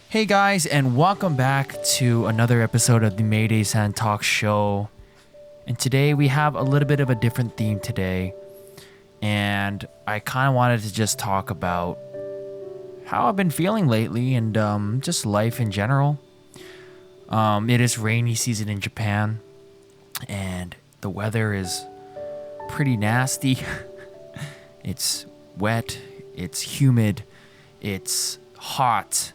Hey guys, and welcome back to another episode of the Maydaysan Talk Show. And today we have a little bit of a different theme today. And I kind of wanted to just talk about how I've been feeling lately and just life in general. It is rainy season in Japan, and the weather is pretty nasty. It's wet, it's humid, it's hot,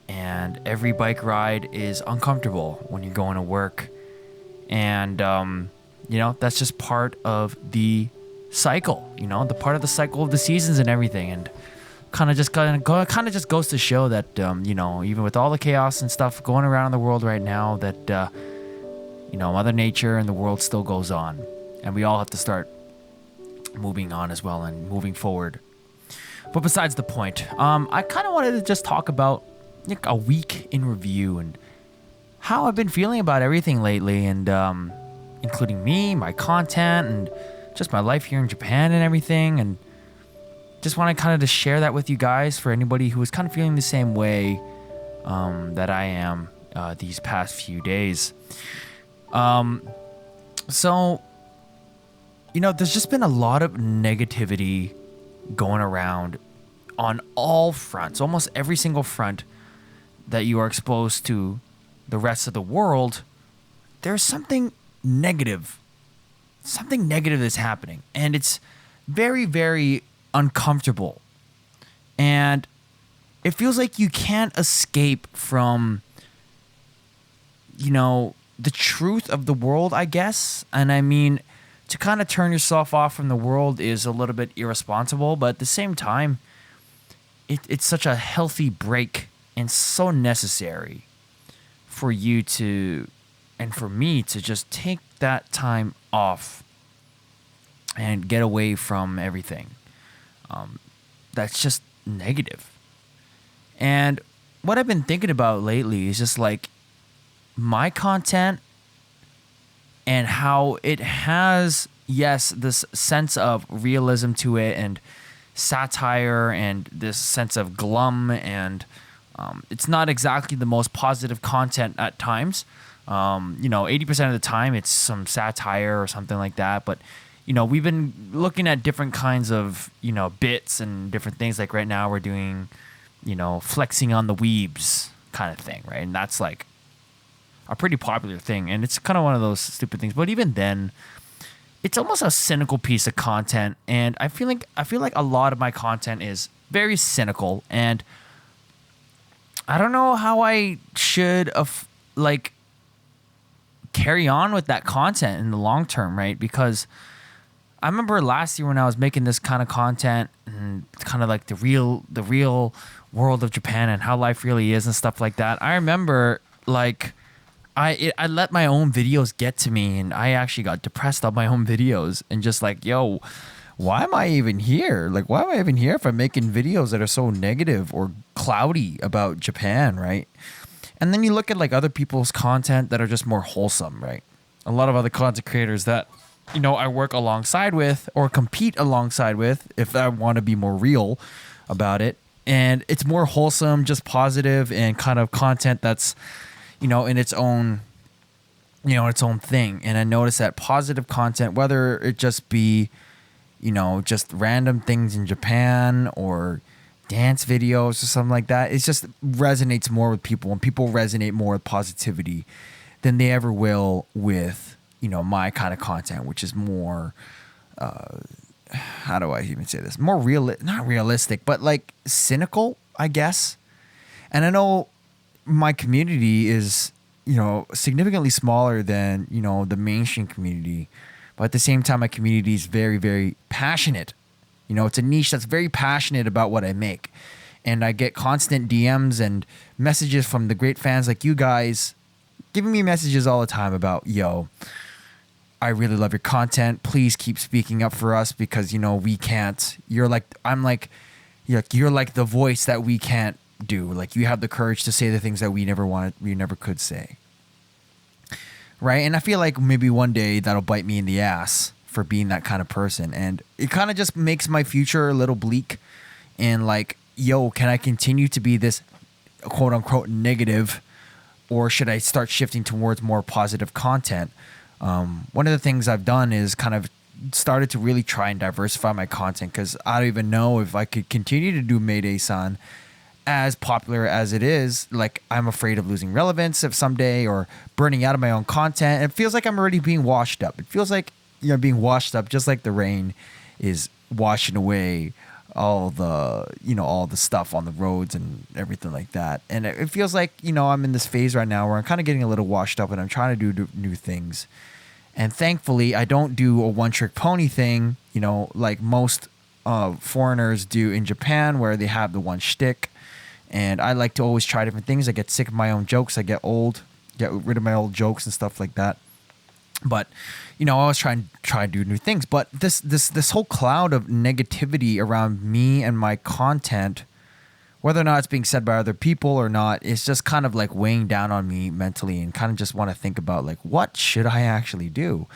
and every bike ride is uncomfortable when you're going to work. And, that's just part of the cycle, the part of the cycle of the seasons and everything. And kind of just goes to show that, even with all the chaos and stuff going around in the world right now, that, Mother Nature and the world still goes on. And we all have to start moving on as well and moving forward. But besides the point, I kind of wanted to just talk about a week in review and how I've been feeling about everything lately, and including me, my content, and just my life here in Japan and everything. And just want to kind of just share that with you guys for anybody who is kind of feeling the same way that I am these past few days. So, there's just been a lot of negativity going around on all fronts, almost every single front that you are exposed to the rest of the world. There's something negative that's happening, and it's very, very uncomfortable. And it feels like you can't escape from, the truth of the world, I guess. And I mean, to kind of turn yourself off from the world is a little bit irresponsible, but at the same time, it's such a healthy break and so necessary for you to, and for me to just take that time off and get away from everything that's just negative. And what I've been thinking about lately is just like my content and how it has, yes, this sense of realism to it and satire and this sense of glum, and it's not exactly the most positive content at times. 80% of the time it's some satire or something like that. But, we've been looking at different kinds of, bits and different things. Like right now we're doing, flexing on the weebs kind of thing, right? And that's like a pretty popular thing. And it's kind of one of those stupid things. But even then, it's almost a cynical piece of content. And I feel like a lot of my content is very cynical, and I don't know how I should carry on with that content in the long term, right? Because I remember last year when I was making this kind of content and kind of like the real world of Japan and how life really is and stuff like that. I remember I let my own videos get to me, and I actually got depressed on my own videos and just like, yo, why am I even here? Like, why am I even here if I'm making videos that are so negative or cloudy about Japan, right? And then you look at like other people's content that are just more wholesome, right? A lot of other content creators that, I work alongside with or compete alongside with if I want to be more real about it. And it's more wholesome, just positive, and kind of content that's, in its own, its own thing. And I noticed that positive content, whether it just be, just random things in Japan or dance videos or something like that, it just resonates more with people, and people resonate more with positivity than they ever will with, my kind of content, which is more, how do I even say this? More not realistic, but like cynical, I guess. And I know my community is, significantly smaller than, the mainstream community. But at the same time, my community is very, very passionate. It's a niche that's very passionate about what I make. And I get constant DMs and messages from the great fans like you guys, giving me messages all the time about, yo, I really love your content. Please keep speaking up for us because, we can't. You're like the voice that we can't do. Like, you have the courage to say the things that we never could say. Right? And I feel like maybe one day that'll bite me in the ass for being that kind of person. And it kind of just makes my future a little bleak. And like, yo, can I continue to be this quote unquote negative, or should I start shifting towards more positive content? One of the things I've done is kind of started to really try and diversify my content, because I don't even know if I could continue to do Maydaysan as popular as it is. Like, I'm afraid of losing relevance if someday, or burning out of my own content. It feels like I'm already being washed up. It feels like, being washed up, just like the rain is washing away all the stuff on the roads and everything like that. And it feels like, I'm in this phase right now where I'm kind of getting a little washed up, and I'm trying to do new things. And thankfully, I don't do a one-trick pony thing, like most foreigners do in Japan, where they have the one shtick. And I like to always try different things. I get sick of my own jokes. I get rid of my old jokes and stuff like that. But, I always try to do new things. But this whole cloud of negativity around me and my content, whether or not it's being said by other people or not, it's just kind of like weighing down on me mentally, and kind of just want to think about, like, what should I actually do?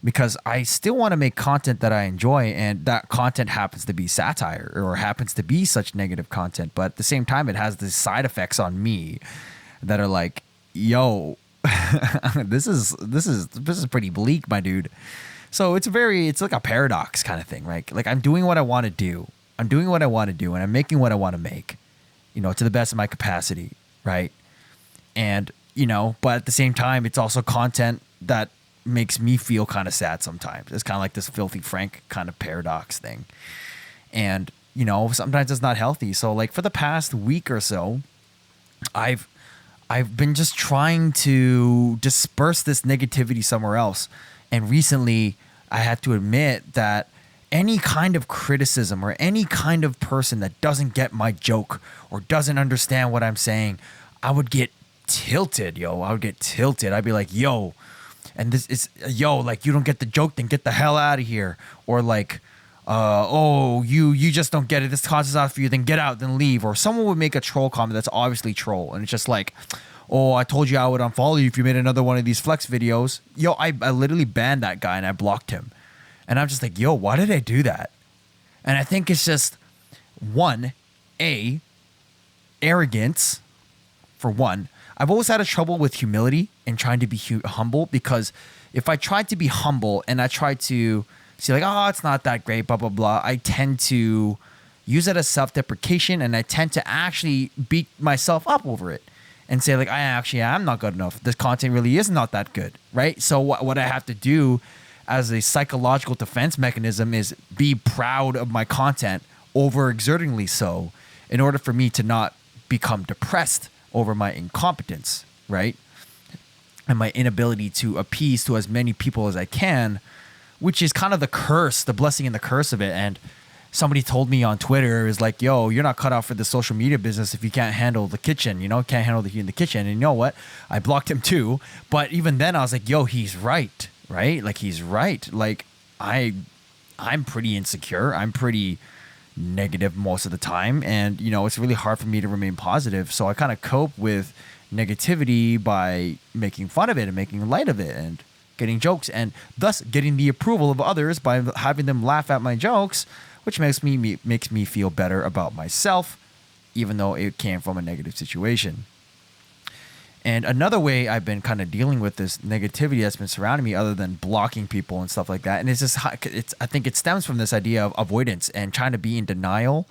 Because I still want to make content that I enjoy, and that content happens to be satire or happens to be such negative content. But at the same time, it has these side effects on me that are like, yo, this is pretty bleak, my dude. So it's like a paradox kind of thing, right? Like, I'm doing what I want to do. And I'm making what I want to make, to the best of my capacity, right? And, but at the same time, it's also content that makes me feel kind of sad sometimes. It's kind of like this Filthy Frank kind of paradox thing. And, sometimes it's not healthy. So, like, for the past week or so, I've been just trying to disperse this negativity somewhere else. And recently, I had to admit that any kind of criticism, or any kind of person that doesn't get my joke or doesn't understand what I'm saying, I would get tilted, yo. I'd be like, yo, and this is, like, you don't get the joke, then get the hell out of here. Or like, you just don't get it, this causes out for you, then get out, then leave. Or someone would make a troll comment that's obviously troll, and it's just like, oh, I told you I would unfollow you if you made another one of these flex videos. Yo, I literally banned that guy and I blocked him. And I'm just like, yo, why did I do that? And I think it's just, arrogance, for one. I've always had a trouble with humility and trying to be humble, because if I tried to be humble and I tried to see, like, oh, it's not that great, blah, blah, blah, I tend to use it as self-deprecation, and I tend to actually beat myself up over it and say, like, I'm not good enough. This content really is not that good, right? So what I have to do as a psychological defense mechanism is be proud of my content, overexertingly so, in order for me to not become depressed over my incompetence, right? And my inability to appease to as many people as I can, which is kind of the curse, the blessing and the curse of it. And somebody told me on Twitter, is like, yo, you're not cut out for the social media business if you can't handle the kitchen, can't handle the heat in the kitchen. And you know what? I blocked him too. But even then I was like, yo, he's right? Like, he's right. Like, I'm pretty insecure. I'm pretty negative most of the time. And, it's really hard for me to remain positive. So I kind of cope with negativity by making fun of it and making light of it and getting jokes, and thus getting the approval of others by having them laugh at my jokes, which makes me feel better about myself, even though it came from a negative situation. And another way I've been kind of dealing with this negativity that's been surrounding me, other than blocking people and stuff like that, and I think it stems from this idea of avoidance and trying to be in denial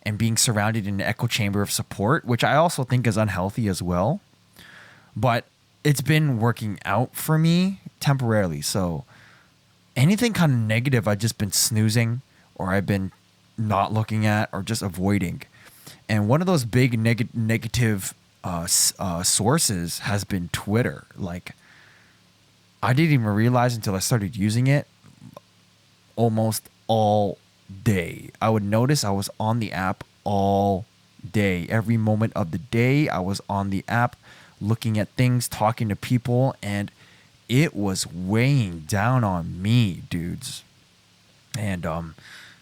and being surrounded in an echo chamber of support, which I also think is unhealthy as well. But it's been working out for me temporarily. So anything kind of negative, I've just been snoozing, or I've been not looking at, or just avoiding. And one of those big negative sources has been Twitter. Like, I didn't even realize until I started using it almost all day. I would notice I was on the app all day. Every moment of the day, I was on the app looking at things, talking to people, and it was weighing down on me, dudes. And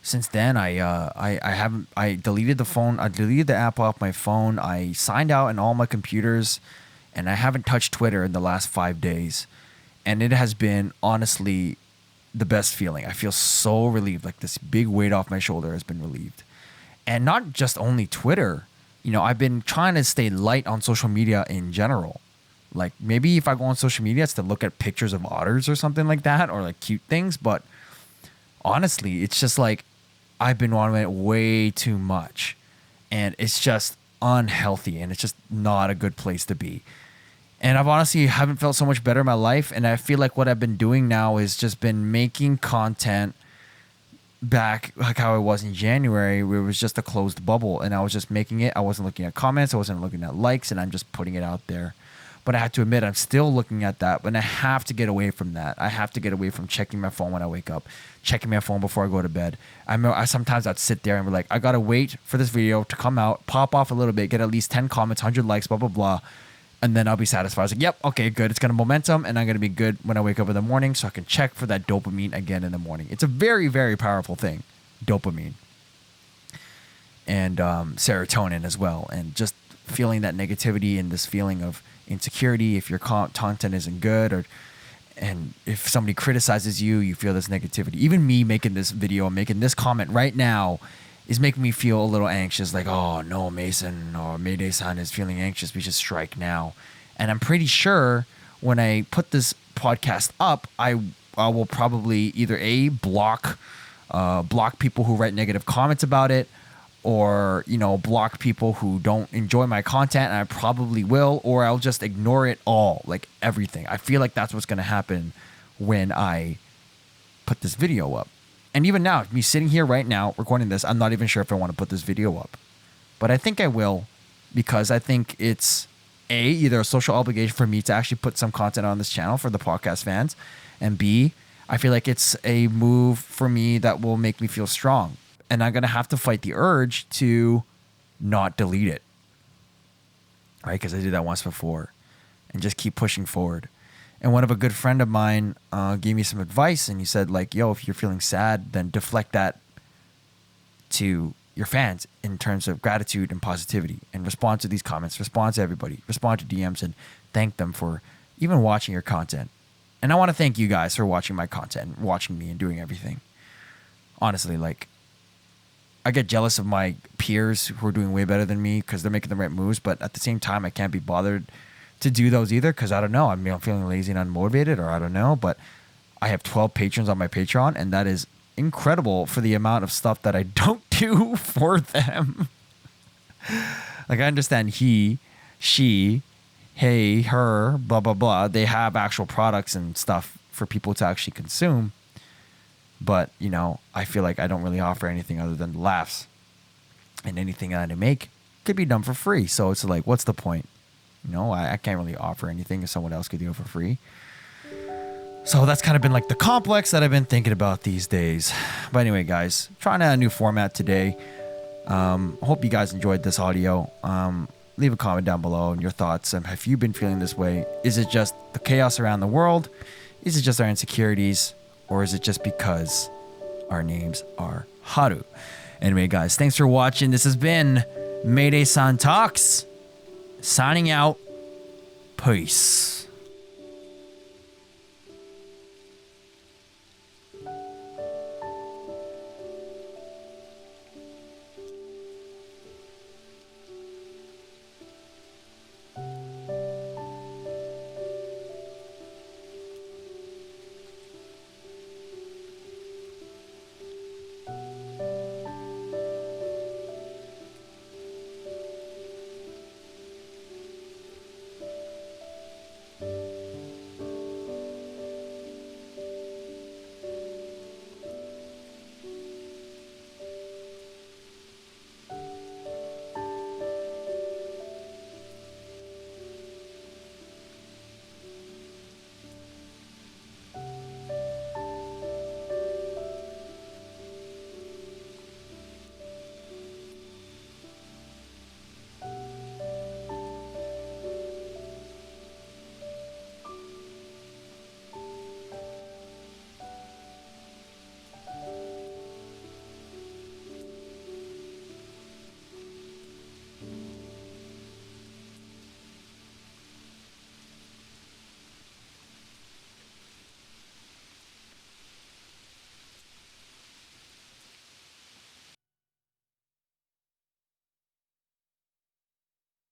since then, I deleted the phone. I deleted the app off my phone. I signed out in all my computers, and I haven't touched Twitter in the last 5 days. And it has been honestly the best feeling. I feel so relieved. Like, this big weight off my shoulder has been relieved. And not just only Twitter, I've been trying to stay light on social media in general. Like maybe if I go on social media, it's to look at pictures of otters or something like that, or like cute things. But honestly, it's just like I've been on it way too much, and it's just unhealthy, and it's just not a good place to be. And I've honestly haven't felt so much better in my life, and I feel like what I've been doing now is just been making content back like how it was in January, where it was just a closed bubble, and I was just making it. I wasn't looking at comments, I wasn't looking at likes, and I'm just putting it out there. But I have to admit, I'm still looking at that, but I have to get away from that. I have to get away from checking my phone when I wake up, checking my phone before I go to bed. I sometimes I'd sit there and be like, I gotta wait for this video to come out, pop off a little bit, get at least 10 comments, 100 likes, blah blah blah, and then I'll be satisfied. I was like, yep, okay, good. It's gonna momentum, and I'm gonna be good when I wake up in the morning, so I can check for that dopamine again in the morning. It's a very, very powerful thing, dopamine, and serotonin as well, and just feeling that negativity and this feeling of insecurity if your content isn't good, and if somebody criticizes you, you feel this negativity. Even me making this video, making this comment right now, is making me feel a little anxious, like, oh no, Mason or Maydaysan is feeling anxious, we should strike now. And I'm pretty sure when I put this podcast up, I will probably either block people who write negative comments about it, or block people who don't enjoy my content, and I probably will, or I'll just ignore it all, like everything. I feel like that's what's going to happen when I put this video up. And even now, me sitting here right now recording this, I'm not even sure if I want to put this video up, but I think I will, because I think it's either a social obligation for me to actually put some content on this channel for the podcast fans, and B, I feel like it's a move for me that will make me feel strong. And I'm going to have to fight the urge to not delete it, right? Because I did that once before, and just keep pushing forward. And one of a good friend of mine gave me some advice, and he said, like, yo, if you're feeling sad, then deflect that to your fans in terms of gratitude and positivity, and respond to these comments, respond to everybody, respond to DMs, and thank them for even watching your content. And I want to thank you guys for watching my content, watching me, and doing everything. Honestly, like, I get jealous of my peers who are doing way better than me because they're making the right moves, but at the same time, I can't be bothered to do those either, because I don't know. I'm feeling lazy and unmotivated, or I don't know. But I have 12 patrons on my Patreon, and that is incredible for the amount of stuff that I don't do for them. Like, I understand he, she, hey, her, blah, blah, blah. They have actual products and stuff for people to actually consume. But, I feel like I don't really offer anything other than laughs. And anything that I make could be done for free. So it's like, what's the point? I can't really offer anything if someone else could do it for free. So that's kind of been like the complex that I've been thinking about these days. But anyway, guys, trying out a new format today. Hope you guys enjoyed this audio. Leave a comment down below and your thoughts. Have you been feeling this way? Is it just the chaos around the world? Is it just our insecurities? Or is it just because our names are Haru? Anyway, guys, thanks for watching. This has been Maydaysan Talks. Signing out. Peace.